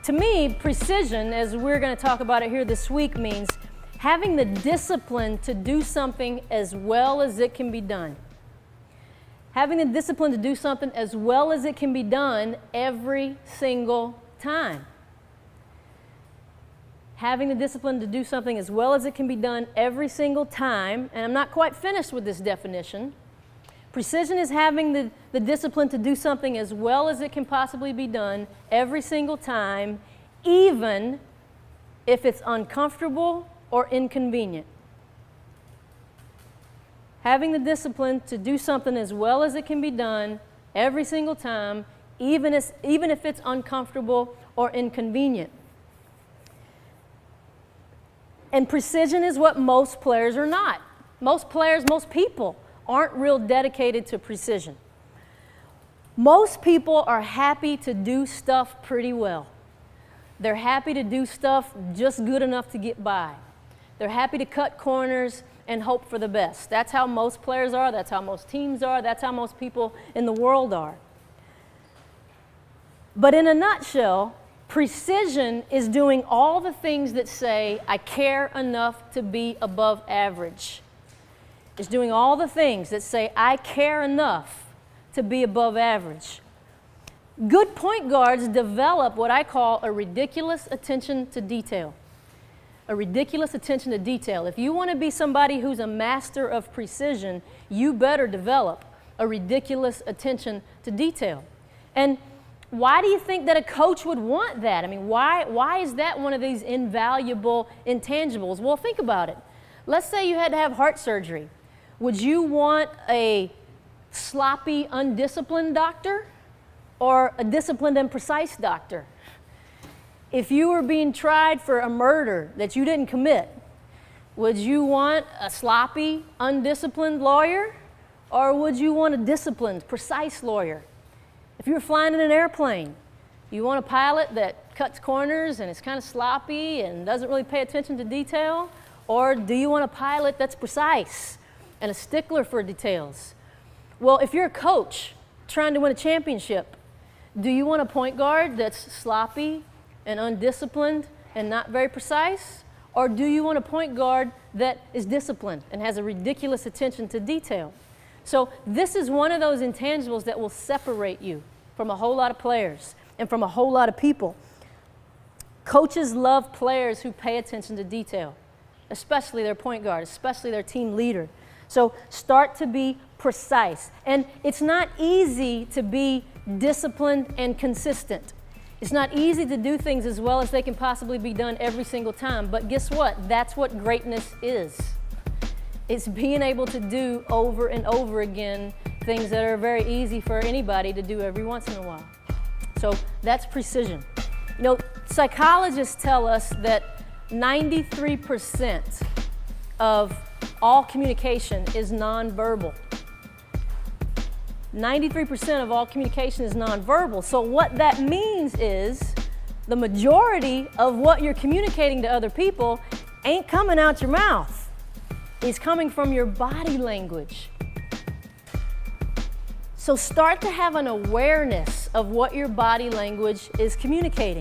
To me, precision, as we're going to talk about it here this week, means having the discipline to do something as well as it can be done. Having the discipline to do something as well as it can be done every single time. Having the discipline to do something as well as it can be done every single time, and I'm not quite finished with this definition. Precision is having the discipline to do something as well as it can possibly be done every single time, even if it's uncomfortable or inconvenient. Having the discipline to do something as well as it can be done every single time, even if it's uncomfortable or inconvenient. And precision is what most players are not. Most people aren't real dedicated to precision. Most people are happy to do stuff pretty well. They're happy to do stuff just good enough to get by. They're happy to cut corners and hope for the best. That's how most players are, that's how most teams are, that's how most people in the world are. But in a nutshell, precision is doing all the things that say, I care enough to be above average. It's doing all the things that say, I care enough to be above average. Good point guards develop what I call a ridiculous attention to detail. A ridiculous attention to detail. If you want to be somebody who's a master of precision, you better develop a ridiculous attention to detail. And why do you think that a coach would want that? I mean, why is that one of these invaluable intangibles? Well, think about it. Let's say you had to have heart surgery. Would you want a sloppy, undisciplined doctor or a disciplined and precise doctor? If you were being tried for a murder that you didn't commit, would you want a sloppy, undisciplined lawyer or would you want a disciplined, precise lawyer? If you were flying in an airplane, you want a pilot that cuts corners and is kind of sloppy and doesn't really pay attention to detail? Or do you want a pilot that's precise and a stickler for details? Well, if you're a coach trying to win a championship, do you want a point guard that's sloppy and undisciplined and not very precise? Or do you want a point guard that is disciplined and has a ridiculous attention to detail? So this is one of those intangibles that will separate you from a whole lot of players and from a whole lot of people. Coaches love players who pay attention to detail, especially their point guard, especially their team leader. So start to be precise. And it's not easy to be disciplined and consistent. It's not easy to do things as well as they can possibly be done every single time. But guess what? That's what greatness is. It's being able to do over and over again things that are very easy for anybody to do every once in a while. So that's precision. You know, psychologists tell us that 93% of all communication is nonverbal. 93% of all communication is nonverbal. So what that means is the majority of what you're communicating to other people ain't coming out your mouth. It's coming from your body language. So start to have an awareness of what your body language is communicating.